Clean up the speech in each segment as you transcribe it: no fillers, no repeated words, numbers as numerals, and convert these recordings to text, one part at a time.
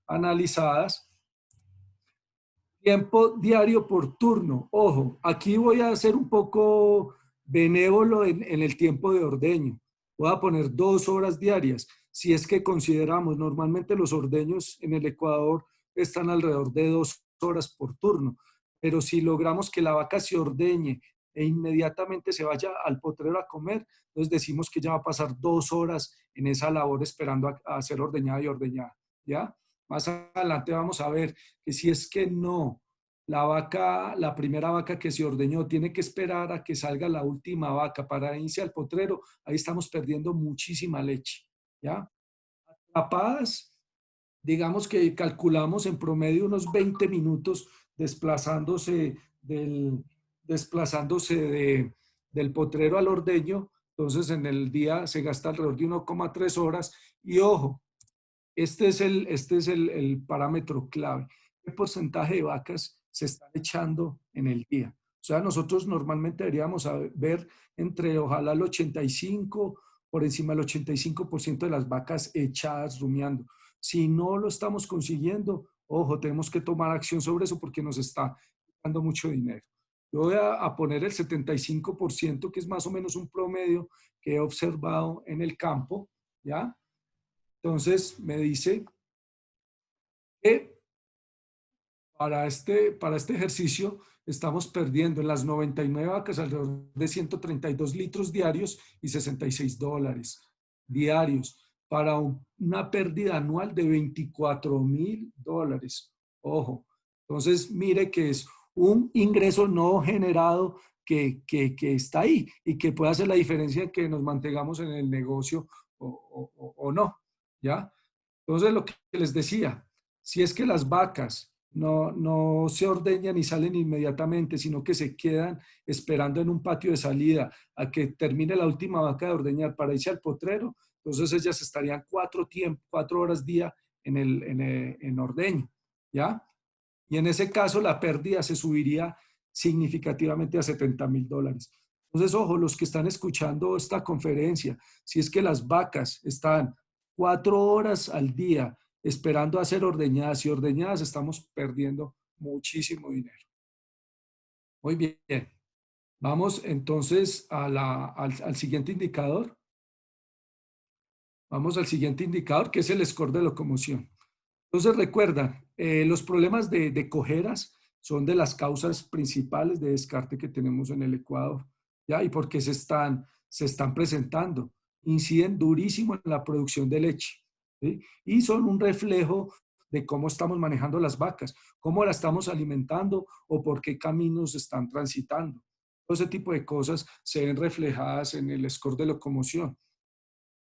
analizadas. Tiempo diario por turno. Ojo, aquí voy a ser un poco benévolo en el tiempo de ordeño. Voy a poner 2 horas diarias. Si es que consideramos, normalmente los ordeños en el Ecuador están alrededor de 2 horas por turno. Pero si logramos que la vaca se ordeñe e inmediatamente se vaya al potrero a comer, entonces decimos que ya va a pasar 2 horas en esa labor esperando a ser ordeñada y ordeñada. ¿Ya? Más adelante vamos a ver que si es que no, la vaca, la primera vaca que se ordeñó tiene que esperar a que salga la última vaca para irse al potrero, ahí estamos perdiendo muchísima leche, ¿ya? Atrapadas, digamos que calculamos en promedio unos 20 minutos desplazándose del potrero al ordeño, entonces en el día se gasta alrededor de 1,3 horas y ojo, este es el parámetro clave. ¿Qué porcentaje de vacas se están echando en el día? O sea, nosotros normalmente deberíamos ver entre, ojalá, el 85, por encima del 85% de las vacas echadas rumiando. Si no lo estamos consiguiendo, ojo, tenemos que tomar acción sobre eso porque nos está dando mucho dinero. Yo voy a poner el 75%, que es más o menos un promedio que he observado en el campo, ¿ya? Entonces me dice que para este ejercicio estamos perdiendo en las 99 vacas alrededor de 132 litros diarios y $66 diarios para una pérdida anual de $24,000. Ojo, entonces mire que es un ingreso no generado que está ahí y que puede hacer la diferencia en que nos mantengamos en el negocio o no, ¿ya? Entonces, lo que les decía, si es que las vacas no se ordeñan y salen inmediatamente, sino que se quedan esperando en un patio de salida a que termine la última vaca de ordeñar para irse al potrero, entonces ellas estarían 4 horas día en ordeño, ¿ya? Y en ese caso la pérdida se subiría significativamente a $70,000. Entonces, ojo, los que están escuchando esta conferencia, si es que las vacas están 4 horas al día esperando a ser ordeñadas y ordeñadas, estamos perdiendo muchísimo dinero. Muy bien. Vamos entonces al siguiente indicador. Vamos al siguiente indicador, que es el score de locomoción. Entonces, recuerda, los problemas de cojeras son de las causas principales de descarte que tenemos en el Ecuador, ¿ya? ¿Y por qué se están presentando? Inciden durísimo en la producción de leche, ¿sí? Y son un reflejo de cómo estamos manejando las vacas, cómo las estamos alimentando o por qué caminos están transitando. Todo ese tipo de cosas se ven reflejadas en el score de locomoción.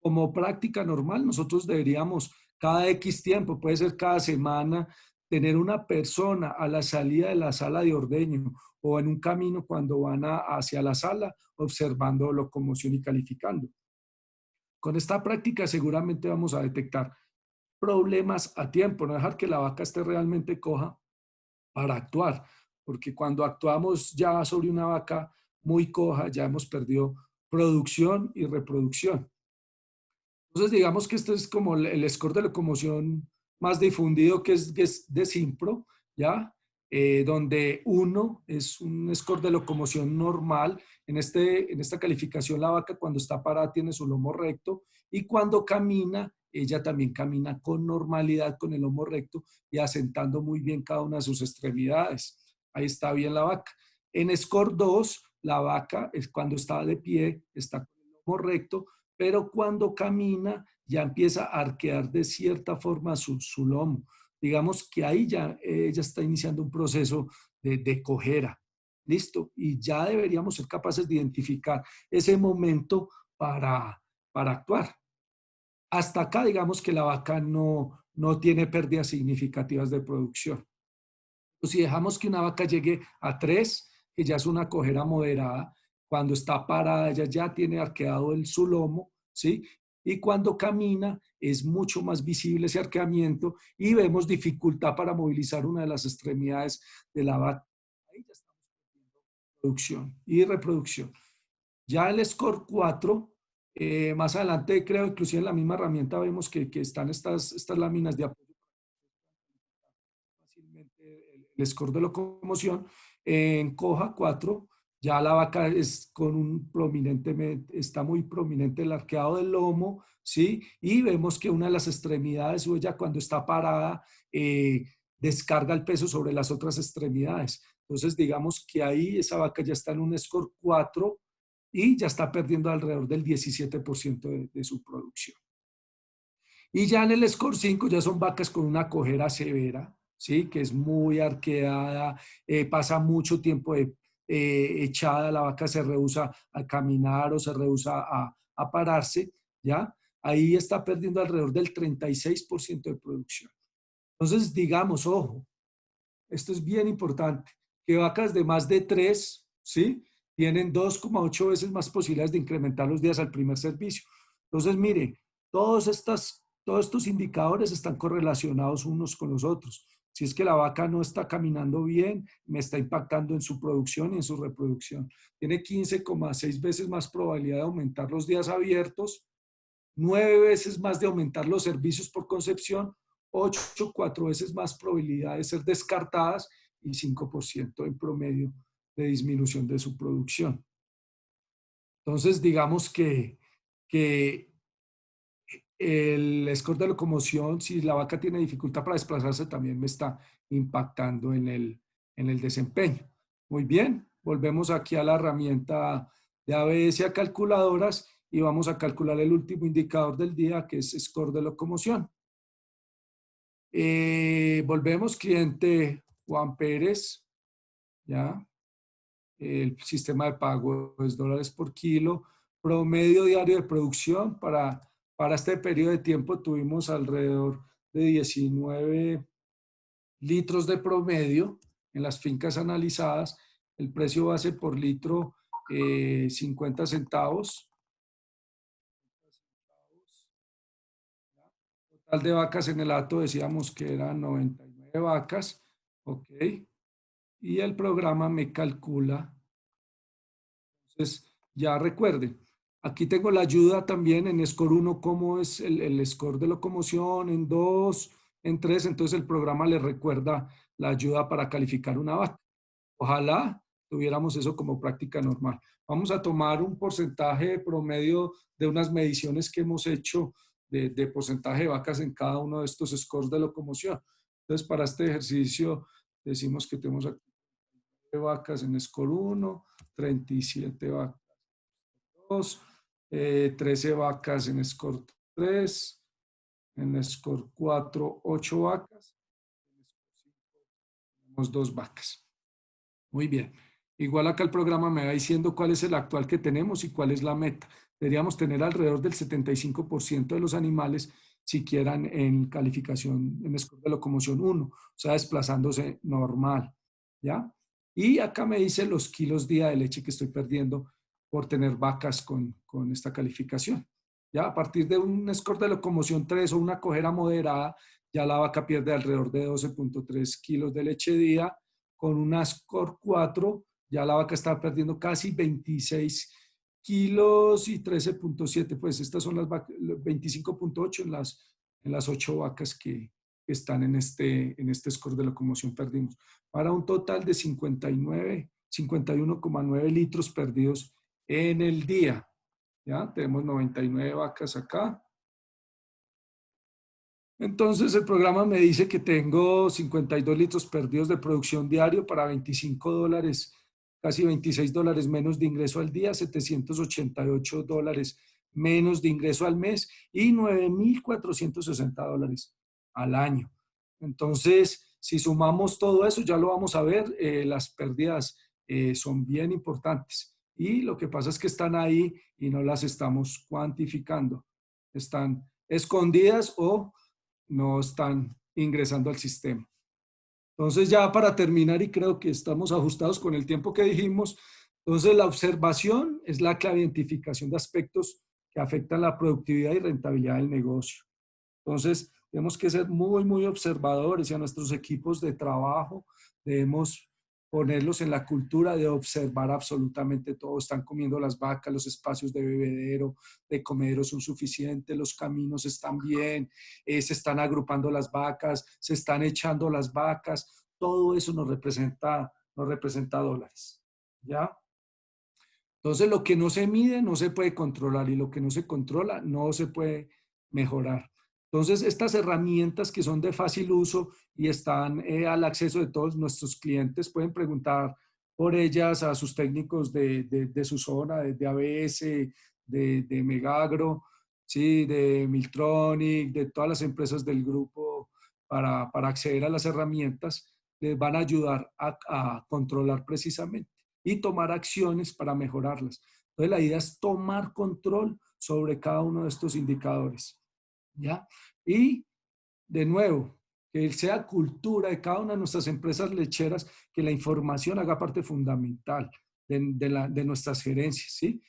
Como práctica normal, nosotros deberíamos cada X tiempo, puede ser cada semana, tener una persona a la salida de la sala de ordeño o en un camino cuando van hacia la sala, observando locomoción y calificando. Con esta práctica seguramente vamos a detectar problemas a tiempo, no dejar que la vaca esté realmente coja para actuar, porque cuando actuamos ya sobre una vaca muy coja, ya hemos perdido producción y reproducción. Entonces, digamos que este es como el score de locomoción más difundido, que es de Simpro, ¿ya? Donde 1 es un score de locomoción normal. En esta calificación, la vaca cuando está parada tiene su lomo recto y cuando camina, ella también camina con normalidad con el lomo recto y asentando muy bien cada una de sus extremidades. Ahí está bien la vaca. En score 2, la vaca es cuando está de pie, está con el lomo recto, pero cuando camina ya empieza a arquear de cierta forma su lomo. Digamos que ahí ya ella está iniciando un proceso de cojera. ¿Listo? Y ya deberíamos ser capaces de identificar ese momento para actuar. Hasta acá, digamos que la vaca no tiene pérdidas significativas de producción. O si dejamos que una vaca llegue a 3, que ya es una cojera moderada, cuando está parada ella ya tiene arqueado su lomo, ¿sí? Y cuando camina es mucho más visible ese arqueamiento y vemos dificultad para movilizar una de las extremidades de la vaca. Ahí ya estamos perdiendo producción y reproducción. Ya el score 4, más adelante creo, inclusive en la misma herramienta vemos que están estas láminas de apoyo fácilmente el score de locomoción. En coja 4 ya la vaca es con un prominentemente, está muy prominente el arqueado del lomo, ¿sí? Y vemos que una de las extremidades, o ella cuando está parada, descarga el peso sobre las otras extremidades. Entonces, digamos que ahí esa vaca ya está en un score 4 y ya está perdiendo alrededor del 17% de su producción. Y ya en el score 5 ya son vacas con una cojera severa, ¿sí? Que es muy arqueada, pasa mucho tiempo echada, la vaca se rehúsa a caminar o se rehúsa a pararse, ¿ya? Ahí está perdiendo alrededor del 36% de producción. Entonces, digamos, ojo, esto es bien importante, que vacas de más de 3, ¿sí? Tienen 2,8 veces más posibilidades de incrementar los días al primer servicio. Entonces, mire, todos estos indicadores están correlacionados unos con los otros. Si es que la vaca no está caminando bien, me está impactando en su producción y en su reproducción. Tiene 15,6 veces más probabilidad de aumentar los días abiertos, 9 veces más de aumentar los servicios por concepción, 4 veces más probabilidad de ser descartadas y 5% en promedio de disminución de su producción. Entonces, digamos que el score de locomoción, si la vaca tiene dificultad para desplazarse, también me está impactando en el desempeño. Muy bien, volvemos aquí a la herramienta de ABS a calculadoras y vamos a calcular el último indicador del día, que es score de locomoción. Volvemos, cliente Juan Pérez, ¿ya? El sistema de pago es dólares por kilo. Promedio diario de producción para este periodo de tiempo tuvimos alrededor de 19 litros de promedio en las fincas analizadas. El precio base por litro 50 centavos. Total de vacas en el hato decíamos que eran 99 vacas. Ok. Y el programa me calcula. Entonces, ya recuerden, aquí tengo la ayuda también en Score 1, cómo es el score de locomoción, en 2, en 3, entonces el programa le recuerda la ayuda para calificar una vaca. Ojalá tuviéramos eso como práctica normal. Vamos a tomar un porcentaje promedio de unas mediciones que hemos hecho de porcentaje de vacas en cada uno de estos scores de locomoción. Entonces, para este ejercicio decimos que tenemos aquí vacas en score 1, 37 vacas en 2, 13 vacas en score 3, en score 4, 8 vacas, en score 5 tenemos 2 vacas. Muy bien. Igual acá el programa me va diciendo cuál es el actual que tenemos y cuál es la meta. Deberíamos tener alrededor del 75% de los animales siquiera en calificación en score de locomoción 1, o sea, desplazándose normal, ¿ya? Y acá me dice los kilos día de leche que estoy perdiendo por tener vacas con esta calificación. Ya a partir de un score de locomoción 3 o una cojera moderada, ya la vaca pierde alrededor de 12,3 kilos de leche día. Con una score 4, ya la vaca está perdiendo casi 26 kilos y 13,7. Pues estas son las 25,8 en las 8 vacas que están en este score de locomoción perdimos. Para un total de 51,9 litros perdidos en el día. ¿Ya? Tenemos 99 vacas acá. Entonces el programa me dice que tengo 52 litros perdidos de producción diario para $25, casi $26 menos de ingreso al día, $788 menos de ingreso al mes y $9,460 al año. Entonces, si sumamos todo eso, ya lo vamos a ver, las pérdidas son bien importantes. Y lo que pasa es que están ahí y no las estamos cuantificando. Están escondidas o no están ingresando al sistema. Entonces ya para terminar, y creo que estamos ajustados con el tiempo que dijimos, entonces la observación es la clave de identificación de aspectos que afectan la productividad y rentabilidad del negocio. Entonces tenemos que ser muy, muy observadores y a nuestros equipos de trabajo debemos ponerlos en la cultura de observar absolutamente todo. Están comiendo las vacas, los espacios de bebedero, de comedero son suficientes, los caminos están bien, se están agrupando las vacas, se están echando las vacas. Todo eso nos representa dólares. ¿Ya? Entonces, lo que no se mide no se puede controlar y lo que no se controla no se puede mejorar. Entonces, estas herramientas que son de fácil uso y están al acceso de todos nuestros clientes, pueden preguntar por ellas a sus técnicos de su zona, de ABS, de Megagro, ¿sí? De Miltronic, de todas las empresas del grupo para acceder a las herramientas, les van a ayudar a controlar precisamente y tomar acciones para mejorarlas. Entonces, la idea es tomar control sobre cada uno de estos indicadores. ¿Ya? Y, de nuevo, que sea cultura de cada una de nuestras empresas lecheras, que la información haga parte fundamental de nuestras gerencias, ¿sí?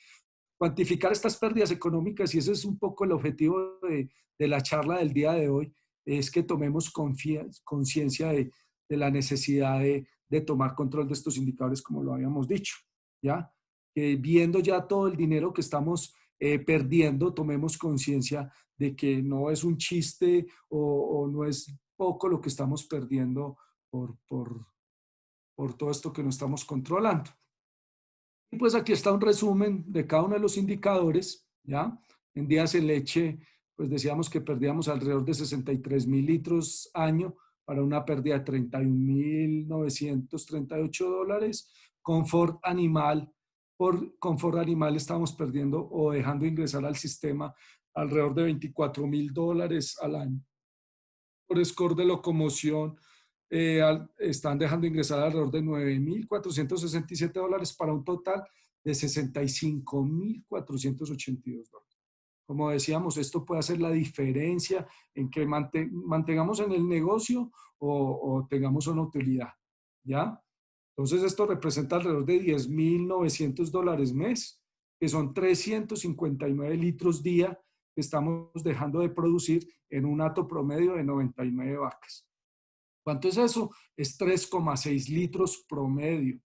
Cuantificar estas pérdidas económicas, y ese es un poco el objetivo de la charla del día de hoy, es que tomemos conciencia de la necesidad de tomar control de estos indicadores, como lo habíamos dicho, ¿ya? Viendo ya todo el dinero que estamos perdiendo, tomemos conciencia de que no es un chiste o no es poco lo que estamos perdiendo por todo esto que no estamos controlando. Y pues aquí está un resumen de cada uno de los indicadores, ¿ya? En días en leche, pues decíamos que perdíamos alrededor de 63.000 litros año para una pérdida de 31.938 dólares. Confort animal, por confort animal estamos perdiendo o dejando ingresar al sistema alrededor de 24.000 dólares al año. Por score de locomoción, están dejando ingresar alrededor de 9.467 dólares para un total de 65.482 dólares. Como decíamos, esto puede hacer la diferencia en que mantengamos en el negocio o tengamos una utilidad, ¿ya? Entonces, esto representa alrededor de 10.900 dólares mes, que son 359 litros día que estamos dejando de producir en un hato promedio de 99 vacas. ¿Cuánto es eso? Es 3,6 litros promedio.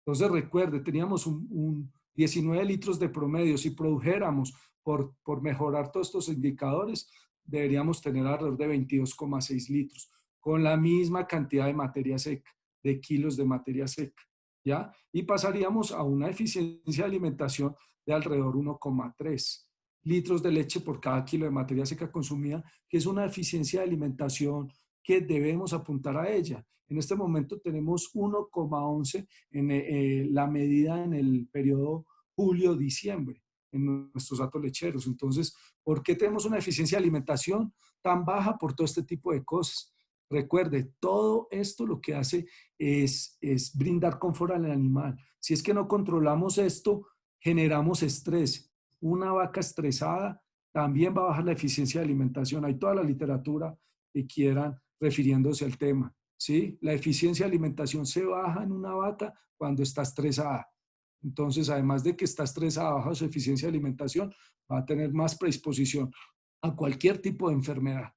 Entonces, recuerde, teníamos un 19 litros de promedio. Si produjéramos por mejorar todos estos indicadores, deberíamos tener alrededor de 22,6 litros, con la misma cantidad de materia seca, de kilos de materia seca, ¿ya? Y pasaríamos a una eficiencia de alimentación de alrededor 1,3 litros de leche por cada kilo de materia seca consumida, que es una eficiencia de alimentación que debemos apuntar a ella. En este momento tenemos 1,11 en la medida en el periodo julio-diciembre en nuestros datos lecheros. Entonces, ¿por qué tenemos una eficiencia de alimentación tan baja por todo este tipo de cosas? Recuerde, todo esto lo que hace es brindar confort al animal. Si es que no controlamos esto, generamos estrés. Una vaca estresada también va a bajar la eficiencia de alimentación. Hay toda la literatura que quieran refiriéndose al tema. ¿Sí? La eficiencia de alimentación se baja en una vaca cuando está estresada. Entonces, además de que está estresada, baja su eficiencia de alimentación, va a tener más predisposición a cualquier tipo de enfermedad.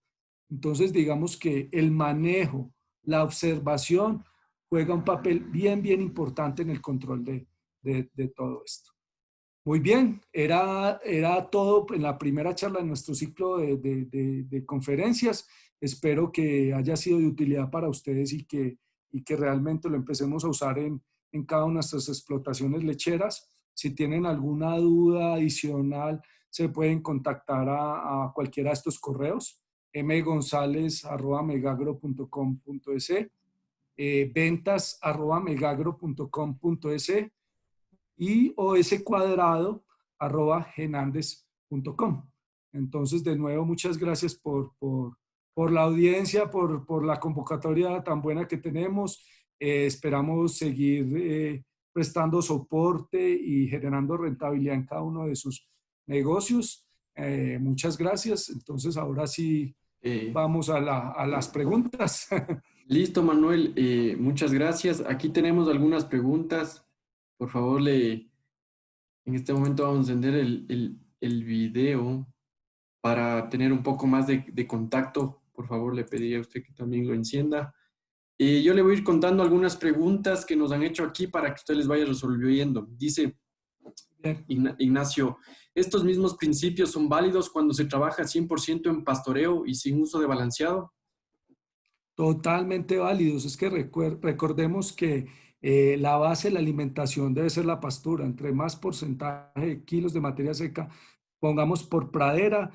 Entonces, digamos que el manejo, la observación, juega un papel bien, bien importante en el control de todo esto. Muy bien, era todo en la primera charla de nuestro ciclo de conferencias. Espero que haya sido de utilidad para ustedes y que realmente lo empecemos a usar en cada una de nuestras explotaciones lecheras. Si tienen alguna duda adicional, se pueden contactar a cualquiera de estos correos, mgonzalez@megagro.com.es, ventas@megagro.com.es y oscuadrado@genandes.com. Entonces, de nuevo, muchas gracias por la audiencia, por la convocatoria tan buena que tenemos. Esperamos seguir prestando soporte y generando rentabilidad en cada uno de sus negocios. Muchas gracias. Entonces, ahora sí vamos a las preguntas. Listo, Manuel. Muchas gracias. Aquí tenemos algunas preguntas. Por favor, en este momento vamos a encender el video para tener un poco más de contacto. Por favor, le pediría a usted que también lo encienda. Yo le voy a ir contando algunas preguntas que nos han hecho aquí para que usted les vaya resolviendo. Dice Bien. Ignacio, ¿estos mismos principios son válidos cuando se trabaja 100% en pastoreo y sin uso de balanceado? Totalmente válidos. Es que recordemos que la base de la alimentación debe ser la pastura. Entre más porcentaje de kilos de materia seca pongamos por pradera,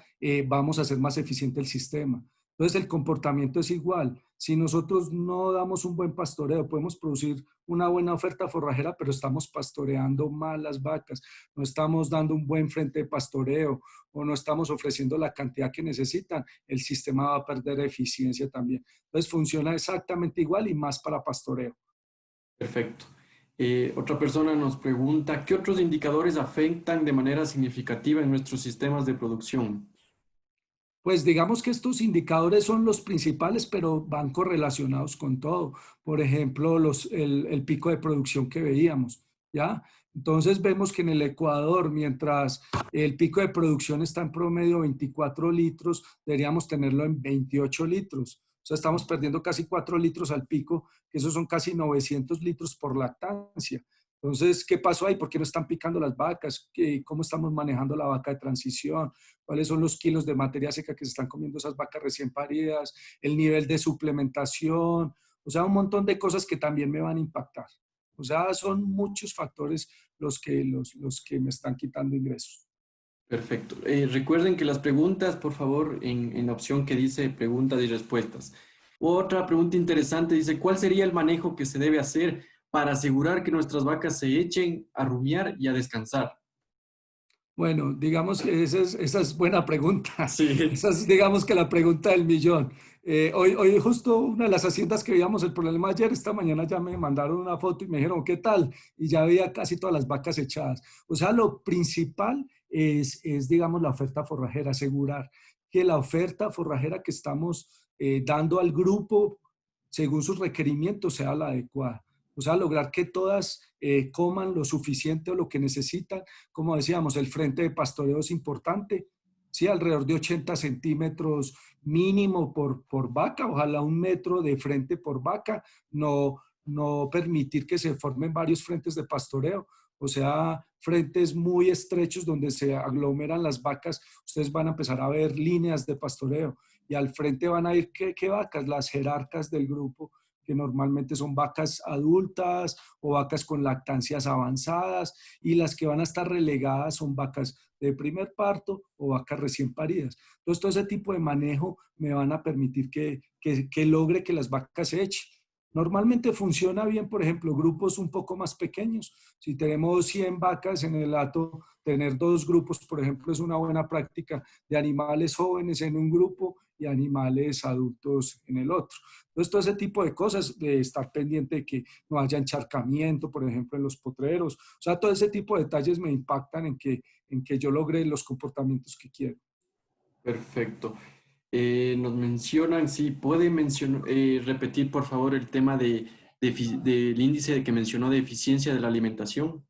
vamos a hacer más eficiente el sistema. Entonces el comportamiento es igual. Si nosotros no damos un buen pastoreo, podemos producir una buena oferta forrajera, pero estamos pastoreando mal las vacas, no estamos dando un buen frente de pastoreo o no estamos ofreciendo la cantidad que necesitan, el sistema va a perder eficiencia también. Entonces funciona exactamente igual y más para pastoreo. Perfecto. Otra persona nos pregunta, ¿qué otros indicadores afectan de manera significativa en nuestros sistemas de producción? Pues digamos que estos indicadores son los principales, pero van correlacionados con todo. Por ejemplo, el pico de producción que veíamos, ¿ya? Entonces vemos que en el Ecuador, mientras el pico de producción está en promedio 24 litros, deberíamos tenerlo en 28 litros. O sea, estamos perdiendo casi 4 litros al pico, que esos son casi 900 litros por lactancia. Entonces, ¿qué pasó ahí? ¿Por qué no están picando las vacas? ¿Cómo estamos manejando la vaca de transición? ¿Cuáles son los kilos de materia seca que se están comiendo esas vacas recién paridas? El nivel de suplementación, o sea, un montón de cosas que también me van a impactar. O sea, son muchos factores los que me están quitando ingresos. Perfecto. Recuerden que las preguntas, por favor, en la opción que dice preguntas y respuestas. Otra pregunta interesante dice, ¿cuál sería el manejo que se debe hacer para asegurar que nuestras vacas se echen a rumiar y a descansar? Bueno, digamos que esa es buena pregunta. Sí, Esa es, digamos que la pregunta del millón. Hoy justo una de las haciendas que veíamos el problema ayer, esta mañana ya me mandaron una foto y me dijeron, ¿qué tal? Y ya veía casi todas las vacas echadas. O sea, lo principal digamos, la oferta forrajera, asegurar que la oferta forrajera que estamos dando al grupo, según sus requerimientos, sea la adecuada. O sea, lograr que todas coman lo suficiente o lo que necesitan. Como decíamos, el frente de pastoreo es importante, ¿sí? Alrededor de 80 centímetros mínimo por vaca, ojalá 1 metro de frente por vaca, no permitir que se formen varios frentes de pastoreo, o sea, frentes muy estrechos donde se aglomeran las vacas, ustedes van a empezar a ver líneas de pastoreo y al frente van a ir, ¿qué vacas? Las jerarcas del grupo, que normalmente son vacas adultas o vacas con lactancias avanzadas, y las que van a estar relegadas son vacas de primer parto o vacas recién paridas. Entonces, todo ese tipo de manejo me van a permitir que logre que las vacas se echen. Normalmente funciona bien, por ejemplo, grupos un poco más pequeños. Si tenemos 100 vacas en el hato, tener 2 grupos, por ejemplo, es una buena práctica de animales jóvenes en un grupo y animales adultos en el otro. Entonces, todo ese tipo de cosas, de estar pendiente de que no haya encharcamiento, por ejemplo, en los potreros. O sea, todo ese tipo de detalles me impactan en que yo logre los comportamientos que quiero. perfecto. Nos mencionan, sí, puede repetir por favor el tema del índice que mencionó de eficiencia de la alimentación.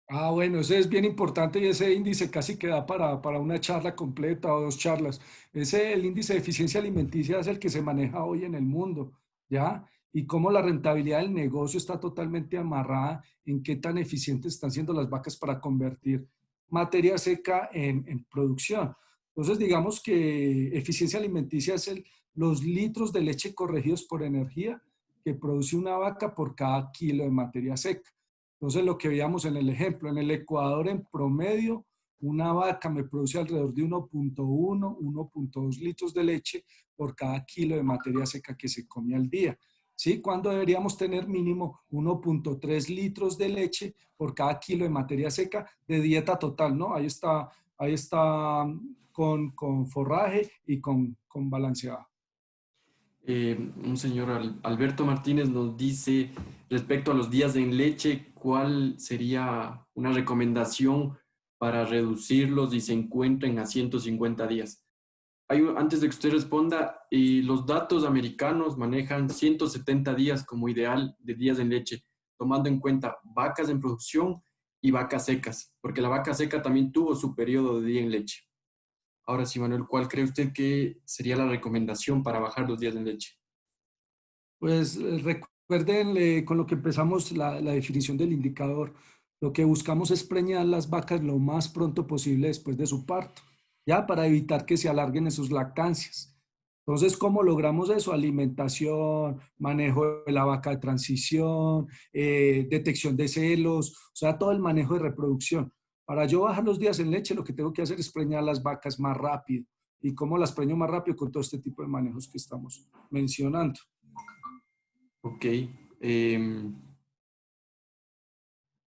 Ah, bueno, ese es bien importante y ese índice casi que da para una charla completa o 2 charlas. El índice de eficiencia alimenticia es el que se maneja hoy en el mundo, ¿ya? Y cómo la rentabilidad del negocio está totalmente amarrada en qué tan eficientes están siendo las vacas para convertir materia seca en producción. Entonces, digamos que eficiencia alimenticia es los litros de leche corregidos por energía que produce una vaca por cada kilo de materia seca. Entonces, lo que veíamos en el ejemplo, en el Ecuador en promedio, una vaca me produce alrededor de 1.1, 1.2 litros de leche por cada kilo de materia seca que se come al día. ¿Sí? Cuando deberíamos tener mínimo 1.3 litros de leche por cada kilo de materia seca de dieta total, ¿no? Ahí está con forraje y con balanceado. Un señor Alberto Martínez nos dice respecto a los días en leche, ¿cuál sería una recomendación para reducirlos y se encuentren a 150 días? Antes de que usted responda, los datos americanos manejan 170 días como ideal de días en leche, tomando en cuenta vacas en producción y vacas secas, porque la vaca seca también tuvo su periodo de día en leche. Ahora sí, Manuel, ¿cuál cree usted que sería la recomendación para bajar los días en leche? Pues recuerden con lo que empezamos la definición del indicador. Lo que buscamos es preñar las vacas lo más pronto posible después de su parto, ya para evitar que se alarguen en sus lactancias. Entonces, ¿cómo logramos eso? Alimentación, manejo de la vaca de transición, detección de celos, o sea, todo el manejo de reproducción. Para yo bajar los días en leche, lo que tengo que hacer es preñar las vacas más rápido. ¿Y cómo las preño más rápido? Con todo este tipo de manejos que estamos mencionando. Ok.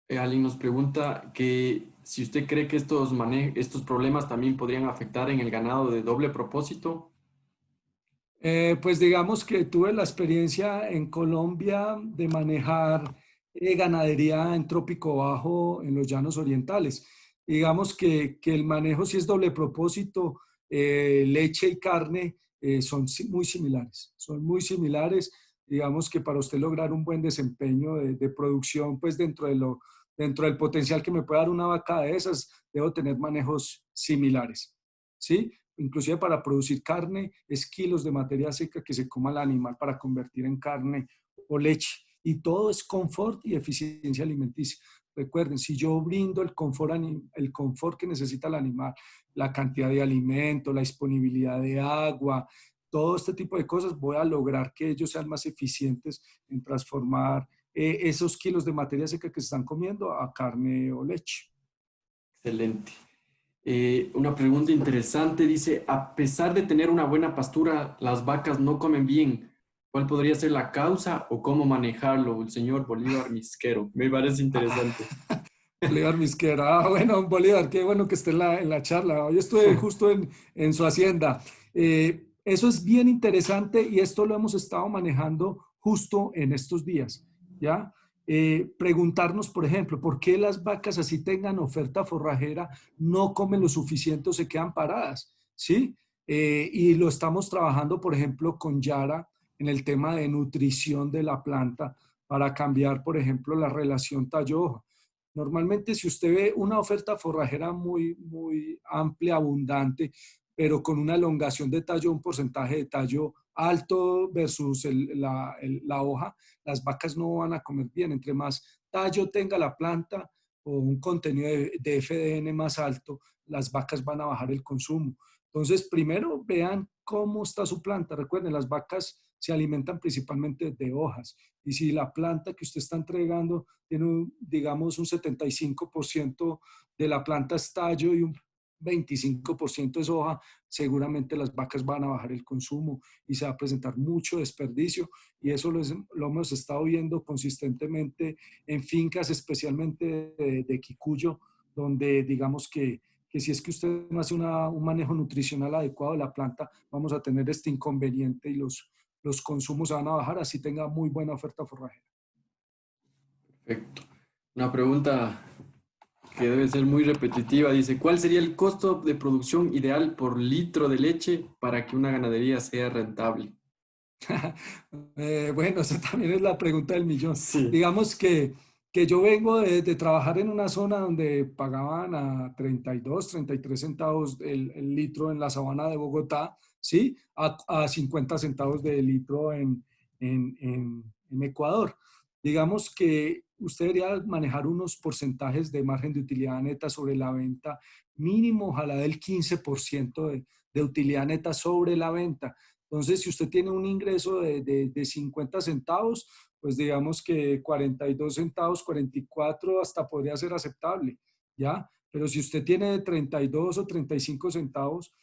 Alguien nos pregunta que si usted cree que estos problemas también podrían afectar en el ganado de doble propósito. Pues digamos que tuve la experiencia en Colombia de manejar ganadería en trópico bajo en los llanos orientales. Digamos que el manejo si es doble propósito, leche y carne son muy similares, son muy similares. Digamos que para usted lograr un buen desempeño de producción, pues dentro del potencial que me puede dar una vaca de esas, debo tener manejos similares, ¿sí? Inclusive para producir carne, es kilos de materia seca que se coma el animal para convertir en carne o leche. Y todo es confort y eficiencia alimenticia. Recuerden, si yo brindo el confort que necesita el animal, la cantidad de alimento, la disponibilidad de agua, todo este tipo de cosas, voy a lograr que ellos sean más eficientes en transformar esos kilos de materia seca que se están comiendo a carne o leche. Excelente. Una pregunta interesante dice, a pesar de tener una buena pastura, las vacas no comen bien. ¿Cuál podría ser la causa o cómo manejarlo? El señor Bolívar Misquero. Me parece interesante. Bolívar Misquera. Ah, bueno, Bolívar, qué bueno que esté en la charla. Hoy estuve justo en su hacienda. Eso es bien interesante y esto lo hemos estado manejando justo en estos días, ¿ya? Preguntarnos, por ejemplo, ¿por qué las vacas así tengan oferta forrajera no comen lo suficiente o se quedan paradas? ¿Sí? Y lo estamos trabajando, por ejemplo, con Yara en el tema de nutrición de la planta para cambiar, por ejemplo, la relación tallo-hoja. Normalmente, si usted ve una oferta forrajera muy amplia, abundante, pero con una elongación de tallo, un porcentaje de tallo alto versus la hoja, las vacas no van a comer bien. Entre más tallo tenga la planta o un contenido de FDN más alto, las vacas van a bajar el consumo. Entonces, primero vean cómo está su planta. Recuerden, las vacas se alimentan principalmente de hojas. Y si la planta que usted está entregando tiene, digamos, un 75% de la planta es tallo y un 25% es hoja, seguramente las vacas van a bajar el consumo y se va a presentar mucho desperdicio. Y eso lo hemos estado viendo consistentemente en fincas, especialmente de Quicuyo, donde digamos que si es que usted no hace un manejo nutricional adecuado de la planta, vamos a tener este inconveniente y los consumos se van a bajar, así tenga muy buena oferta forrajera. Perfecto. Una pregunta que debe ser muy repetitiva. Dice, ¿cuál sería el costo de producción ideal por litro de leche para que una ganadería sea rentable? Bueno, esa también es la pregunta del millón. Sí. Digamos que yo vengo de trabajar en una zona donde pagaban a 32, 33 centavos el litro en la sabana de Bogotá, ¿sí? A 50 centavos de litro en Ecuador. Digamos que usted debería manejar unos porcentajes de margen de utilidad neta sobre la venta, mínimo, ojalá del 15% de utilidad neta sobre la venta. Entonces, si usted tiene un ingreso de 50 centavos, pues digamos que 42 centavos, 44 hasta podría ser aceptable, ¿ya? Pero si usted tiene 32 o 35 centavos,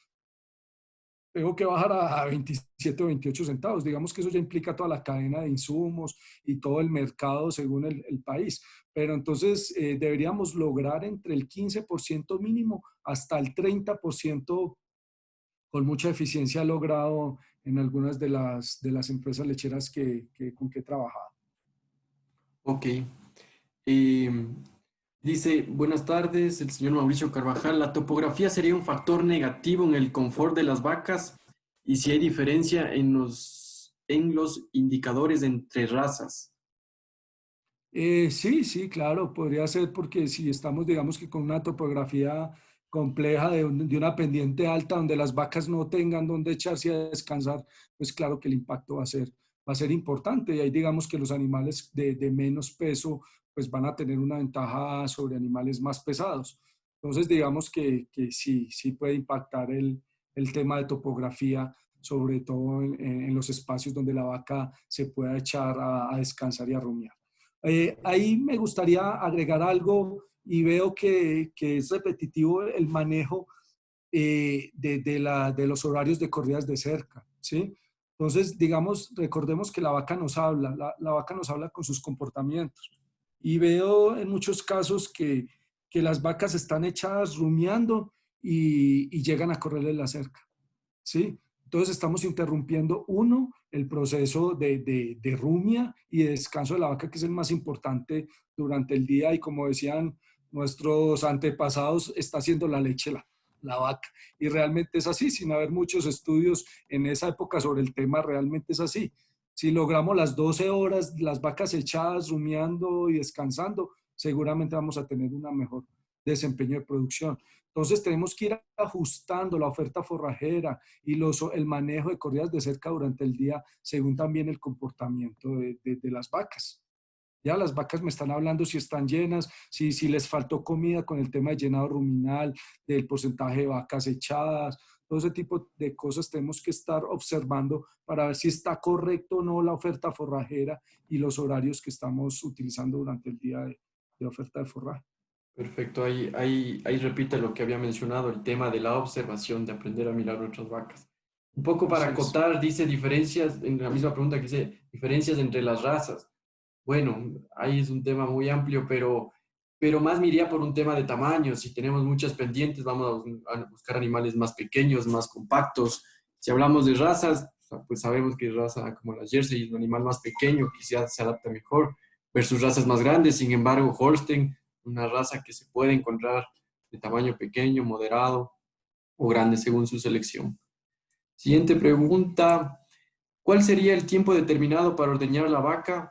tengo que bajar a 27 o 28 centavos. Digamos que eso ya implica toda la cadena de insumos y todo el mercado según el país. Pero entonces deberíamos lograr entre el 15% mínimo hasta el 30% con mucha eficiencia logrado en algunas de las empresas lecheras con que he trabajado. Ok. Dice, buenas tardes, el señor Mauricio Carvajal. ¿La topografía sería un factor negativo en el confort de las vacas? Y si hay diferencia en los indicadores entre razas. Sí, sí, claro, podría ser porque si estamos, digamos que con una topografía compleja de una pendiente alta donde las vacas no tengan donde echarse a descansar, pues claro que el impacto va a ser va a ser importante y ahí digamos que los animales de menos peso pues van a tener una ventaja sobre animales más pesados. Entonces digamos que sí, sí puede impactar el tema de topografía, sobre todo en los espacios donde la vaca se pueda echar a descansar y a rumiar. Ahí me gustaría agregar algo y veo que es repetitivo el manejo de los horarios de corridas de cerca, ¿sí? Entonces, digamos, recordemos que la vaca nos habla, la vaca nos habla con sus comportamientos. Y veo en muchos casos que las vacas están echadas rumiando y llegan a correrle la cerca, ¿sí? Entonces estamos interrumpiendo, uno, el proceso de rumia y de descanso de la vaca, que es el más importante durante el día y como decían nuestros antepasados, está haciendo la leche la vaca. Y realmente es así, sin haber muchos estudios en esa época sobre el tema, realmente es así. Si logramos las 12 horas, las vacas echadas, rumiando y descansando, seguramente vamos a tener una mejor desempeño de producción. Entonces tenemos que ir ajustando la oferta forrajera y el manejo de corridas de cerca durante el día según también el comportamiento de las vacas. Ya las vacas me están hablando si están llenas, si les faltó comida con el tema de llenado ruminal, del porcentaje de vacas echadas, todo ese tipo de cosas tenemos que estar observando para ver si está correcto o no la oferta forrajera y los horarios que estamos utilizando durante el día de oferta de forraje. Perfecto, ahí repite lo que había mencionado, el tema de la observación, de aprender a mirar otras vacas. Un poco para Así es. acotar, dice diferencias, en la misma pregunta que dice, diferencias entre las razas. Bueno, ahí es un tema muy amplio, pero más me iría por un tema de tamaño. Si tenemos muchas pendientes, vamos a buscar animales más pequeños, más compactos. Si hablamos de razas, pues sabemos que raza como la Jersey es un animal más pequeño, quizás se adapta mejor, versus razas más grandes. Sin embargo, Holstein, una raza que se puede encontrar de tamaño pequeño, moderado o grande según su selección. Siguiente pregunta. ¿Cuál sería el tiempo determinado para ordeñar la vaca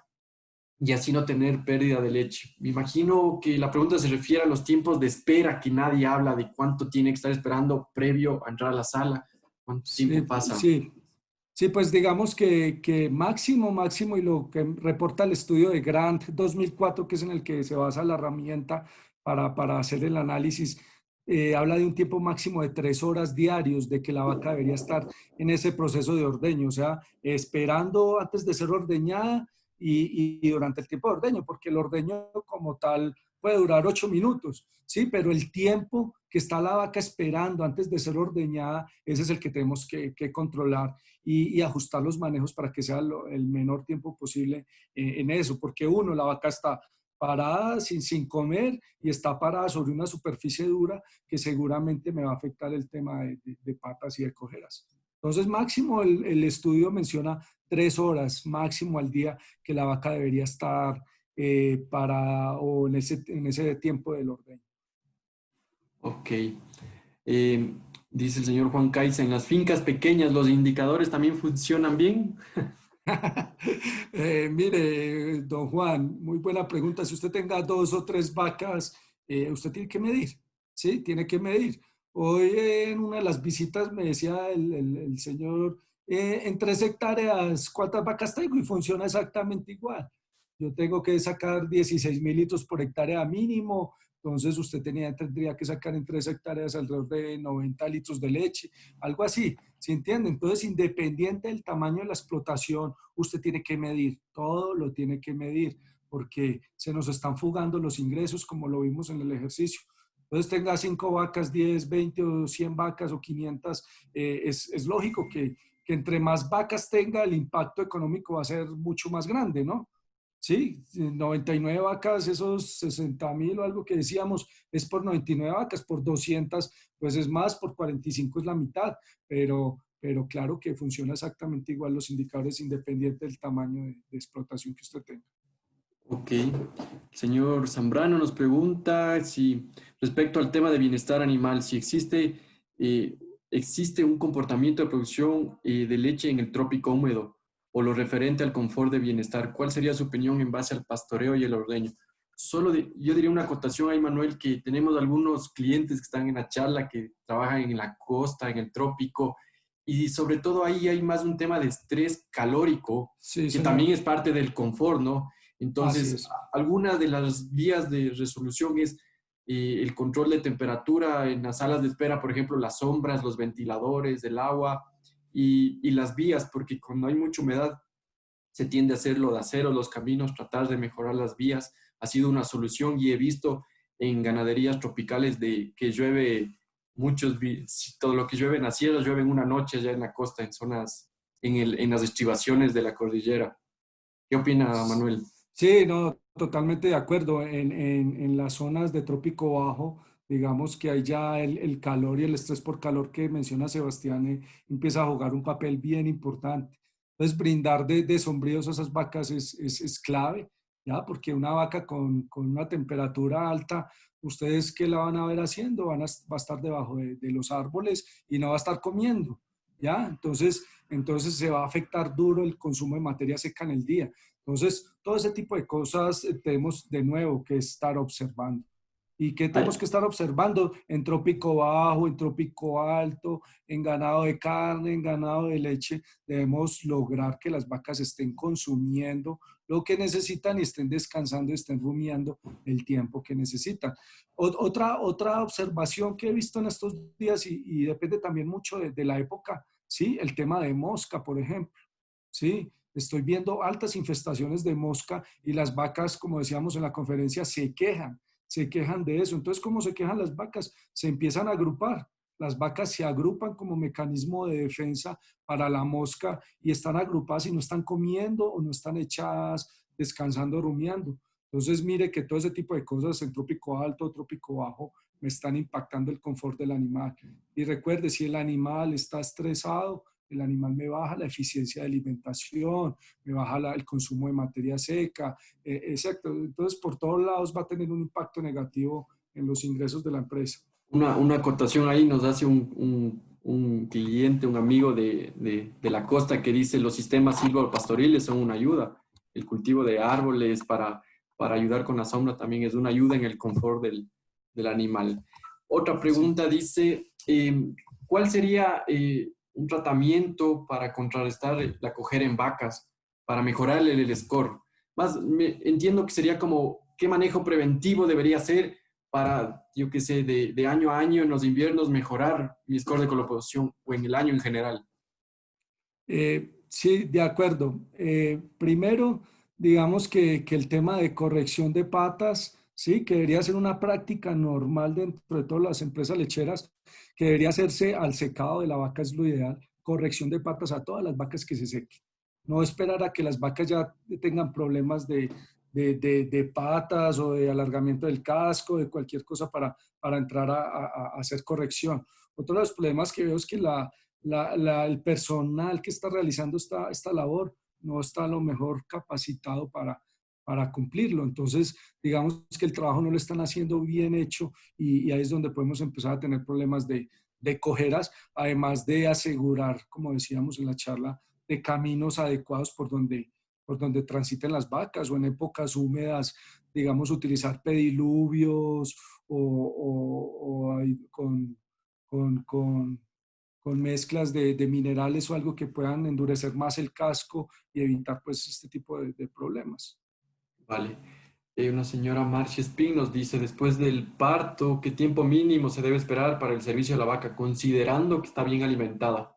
y así no tener pérdida de leche? Me imagino que la pregunta se refiere a los tiempos de espera, que nadie habla de cuánto tiene que estar esperando previo a entrar a la sala, cuánto tiempo Sí, pasa. sí, sí, pues digamos que máximo, y lo que reporta el estudio de Grant 2004, que es en el que se basa la herramienta para hacer el análisis, habla de un tiempo máximo de 3 horas diarios de que la vaca debería estar en ese proceso de ordeño, o sea, esperando antes de ser ordeñada y durante el tiempo de ordeño, porque el ordeño como tal puede durar 8 minutos, ¿sí? Pero el tiempo que está la vaca esperando antes de ser ordeñada, ese es el que tenemos que controlar y ajustar los manejos para que sea el menor tiempo posible en eso, porque uno, la vaca está parada sin comer y está parada sobre una superficie dura que seguramente me va a afectar el tema de patas y de cojeras. Entonces, máximo el estudio menciona 3 horas máximo al día que la vaca debería estar o en ese tiempo del ordeño. Ok. Eh, dice el señor Juan Caiza, en las fincas pequeñas los indicadores también funcionan bien. Mire, don Juan, muy buena pregunta. Si usted tenga 2 o 3 vacas, usted tiene que medir, ¿sí? Tiene que medir. Hoy en una de las visitas me decía el señor, en 3 hectáreas, ¿cuántas vacas tengo? Y funciona exactamente igual. Yo tengo que sacar 16.000 litros por hectárea mínimo, entonces usted tendría que sacar en 3 hectáreas alrededor de 90 litros de leche, algo así. ¿Se entiende? Entonces, independiente del tamaño de la explotación, usted tiene que medir, todo lo tiene que medir, porque se nos están fugando los ingresos, como lo vimos en el ejercicio. Entonces, tenga 5 vacas, 10, 20 o 100 vacas o 500, es lógico que entre más vacas tenga, el impacto económico va a ser mucho más grande, ¿no? Sí, 99 vacas, esos 60.000 o algo que decíamos, es por 99 vacas, por 200 pues es más, por 45 es la mitad, pero claro que funciona exactamente igual los indicadores independiente del tamaño de explotación que usted tenga. Ok. El señor Zambrano nos pregunta si respecto al tema de bienestar animal, si existe un comportamiento de producción de leche en el trópico húmedo o lo referente al confort de bienestar. ¿Cuál sería su opinión en base al pastoreo y el ordeño? Yo diría una acotación ahí, Manuel, que tenemos algunos clientes que están en la charla que trabajan en la costa, en el trópico, y sobre todo ahí hay más un tema de estrés calórico, Sí, que también señor. es parte del confort, ¿no? Así Entonces, es. alguna de las vías de resolución es el control de temperatura en las salas de espera, por ejemplo, las sombras, los ventiladores, el agua y las vías, porque cuando hay mucha humedad se tiende a hacerlo de acero, los caminos, tratar de mejorar las vías ha sido una solución y he visto en ganaderías tropicales de que llueve todo lo que llueve en las sierras llueve en una noche allá en la costa, en zonas, en las estribaciones de la cordillera. ¿Qué opina Manuel? Sí, no, totalmente de acuerdo. En las zonas de trópico bajo, digamos que hay ya el calor y el estrés por calor que menciona Sebastián, empieza a jugar un papel bien importante. Entonces, brindar de sombríos a esas vacas es clave, ¿ya? Porque una vaca con una temperatura alta, ¿ustedes qué la van a ver haciendo? Va a estar debajo de los árboles y no va a estar comiendo, ¿ya? Entonces se va a afectar duro el consumo de materia seca en el día. Entonces, todo ese tipo de cosas tenemos de nuevo que estar observando. ¿Y qué tenemos Ay, que estar observando? En trópico bajo, en trópico alto, en ganado de carne, en ganado de leche, debemos lograr que las vacas estén consumiendo lo que necesitan y estén descansando y estén rumiando el tiempo que necesitan. Otra observación que he visto en estos días y depende también mucho de la época, ¿sí? El tema de mosca, por ejemplo. Sí, estoy viendo altas infestaciones de mosca y las vacas, como decíamos en la conferencia, se quejan de eso. Entonces, ¿cómo se quejan las vacas? Se empiezan a agrupar. Las vacas se agrupan como mecanismo de defensa para la mosca y están agrupadas y no están comiendo o no están echadas, descansando, rumiando. Entonces, mire que todo ese tipo de cosas en trópico alto, trópico bajo, me están impactando el confort del animal. Y recuerde, si el animal está estresado, el animal me baja la eficiencia de alimentación, me baja el consumo de materia seca, exacto. Entonces, por todos lados va a tener un impacto negativo en los ingresos de la empresa. una acotación ahí nos hace un cliente, un amigo de la costa que dice los sistemas silvopastoriles son una ayuda. El cultivo de árboles para ayudar con la sombra también es una ayuda en el confort del animal. Otra Sí. pregunta dice, ¿cuál sería un tratamiento para contrarrestar la cojera en vacas, para mejorar el score? Más, entiendo que sería como, ¿qué manejo preventivo debería hacer para, yo qué sé, de año a año en los inviernos mejorar mi score de colocación o en el año en general? Sí, de acuerdo. Primero, digamos que el tema de corrección de patas, sí, que debería ser una práctica normal dentro de todas las empresas lecheras, que debería hacerse al secado de la vaca es lo ideal. Corrección de patas a todas las vacas que se sequen. No esperar a que las vacas ya tengan problemas de patas o de alargamiento del casco, de cualquier cosa para entrar a hacer corrección. Otro de los problemas que veo es que el personal que está realizando esta labor no está a lo mejor capacitado para cumplirlo. Entonces, digamos que el trabajo no lo están haciendo bien hecho y ahí es donde podemos empezar a tener problemas de cojeras, además de asegurar, como decíamos en la charla, de caminos adecuados por donde transiten las vacas o en épocas húmedas, digamos, utilizar pediluvios o con mezclas de minerales o algo que puedan endurecer más el casco y evitar pues este tipo de problemas. Vale. Una señora Marcia Spin nos dice, después del parto, ¿qué tiempo mínimo se debe esperar para el servicio a la vaca, considerando que está bien alimentada?